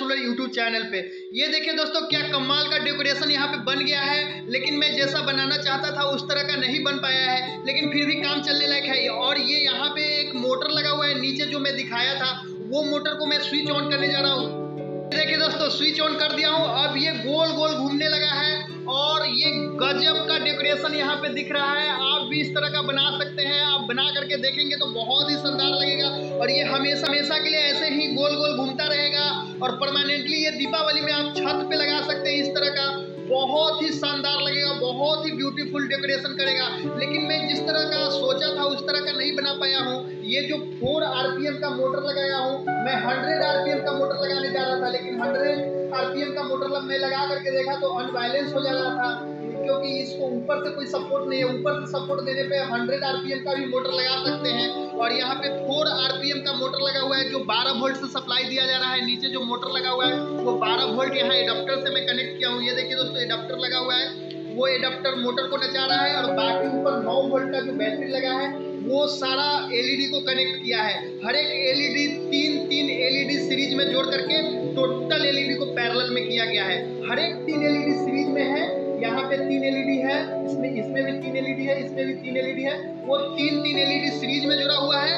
Solar YouTube channel पे। ये देखिए दोस्तों क्या कमाल का डेकोरेशन यहाँ पे बन गया है, लेकिन मैं जैसा बनाना चाहता था उस तरह का नहीं बन पाया है, लेकिन फिर भी काम चलने लायक है। और ये यहाँ पे एक मोटर लगा हुआ है नीचे, जो मैं दिखाया था वो मोटर को मैं स्विच ऑन करने जा रहा हूँ। देखिए दोस्तों स्विच ऑन कर दिया हूँ, अब ये गोल गोल घूमने लगा है और ये गजब का डेकोरेशन यहाँ पे दिख रहा है। आप भी इस तरह का बना सकते हैं, आप बना करके देखेंगे तो बहुत ही शानदार लगेगा और ये हमेशा हमेशा के लिए ऐसे ही गोल गोल घूमता रहेगा और परमानेंटली ये दीपावली में आप छत पे लगा सकते हैं। इस तरह का बहुत ही शानदार लगेगा, बहुत ही ब्यूटीफुल डेकोरेशन करेगा। लेकिन मैं जिस तरह का सोचा था उस तरह का नहीं बना पाया हूँ। ये जो 4 आरपीएम का मोटर लगाया हूँ, मैं 100 आरपीएम का मोटर लगाने जा रहा था, लेकिन 100 आरपीएम का मोटर मैं लगा करके देखा तो अनबैलेंस हो जा रहा था, क्योंकि इसको ऊपर से कोई सपोर्ट नहीं है। ऊपर से सपोर्ट देने पे 100 आरपीएम का भी मोटर लगा सकते हैं। और यहाँ पे 4 आरपीएम का मोटर लगा हुआ है जो 12 वोल्ट से सप्लाई दिया जा रहा है। नीचे जो मोटर लगा हुआ है वो 12 वोल्ट यहाँ एडाप्टर से मैं कनेक्ट किया हूँ। ये देखिए दोस्तों एडाप्टर लगा हुआ है, वो एडाप्टर मोटर को नचा रहा है और बाकी ऊपर 9 वोल्ट का जो बैटरी लगा है वो सारा एलईडी को कनेक्ट किया है। हर एक एलईडी 3 एलईडी सीरीज में जोड़ करके टोटल एलईडी को पैरेलल में किया गया है। हर एक 3 एलईडी सीरीज में है। यहाँ पे 3 एलईडी है, इसमें भी 3 एलईडी है, इसमें भी 3 एलईडी है। वो 3 एलईडी सीरीज में जुड़ा हुआ है,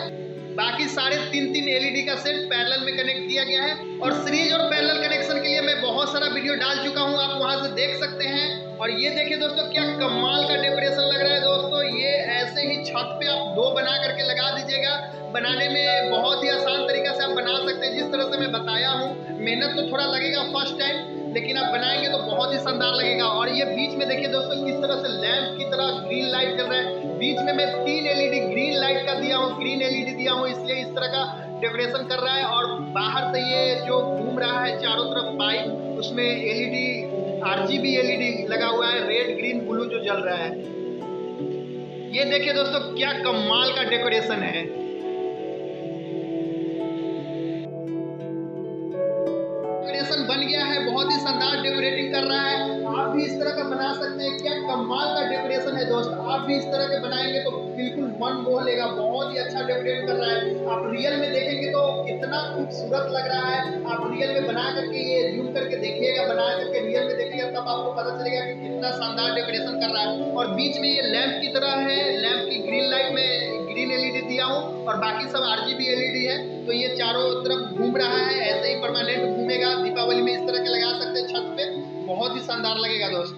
बाकी सारे 3 एलईडी का सेट पैरेलल में कनेक्ट किया गया है। और सीरीज और पैरेलल कनेक्शन के लिए मैं बहुत सारा वीडियो डाल चुका हूँ, आप वहां से देख सकते हैं। और ये देखिए दोस्तों क्या कमाल का डेकोरेशन लग रहा है दोस्तों। ये ऐसे ही छत पे आप 2 बना करके लगा दीजिएगा। बनाने में बहुत ही आसान तरीका से आप बना सकते हैं, जिस तरह से मैं बताया हूँ। मेहनत तो थोड़ा लगेगा फर्स्ट टाइम, लेकिन आप बनाएंगे तो बहुत ही शानदार लगेगा। और ये बीच में देखिए दोस्तों किस तरह से लैंप की तरह ग्रीन लाइट कर रहा है। बीच में मैं 3 एलईडी ग्रीन लाइट का दिया हूँ, ग्रीन एलईडी दिया हूँ, इसलिए इस तरह का डेकोरेशन कर रहा है। और बाहर से ये जो घूम रहा है चारों तरफ पाइप, उसमें एलईडी आरजीबी एलईडी लगा हुआ है, रेड ग्रीन ब्लू जो जल रहा है। ये देखिए दोस्तों क्या कमाल का डेकोरेशन है। डेकोरेशन बन गया है, बहुत ही शानदार डेकोरेटिंग कर रहा है। आप भी इस तरह का बना सकते हैं, क्या कमाल का डेकोरेशन है दोस्त। आप भी इस तरह के बनाएंगे तो बिल्कुल मन मोह लेगा, बहुत ही अच्छा डेकोरेट कर रहा है। आप रियल में देखेंगे तो कितना खूबसूरत लग रहा है। आप रियल में बना करके ये जूम करके देखिएगा, बना करके रियल में देखिएगा, तब आपको पता चलेगा कि कितना शानदार डेकोरेशन कर रहा है। और बीच में ये लैंप की तरह है, लैंप की ग्रीन लाइट में ग्रीन एलईडी दिया हूँ और बाकी सब आरजीबी एलईडी है। तो ये चारों तरफ घूम रहा है, ऐसे ही परमानेंट घूमेगा। दीपावली में इस तरह के लगा सकते हैं छत पे, बहुत ही शानदार लगेगा दोस्त।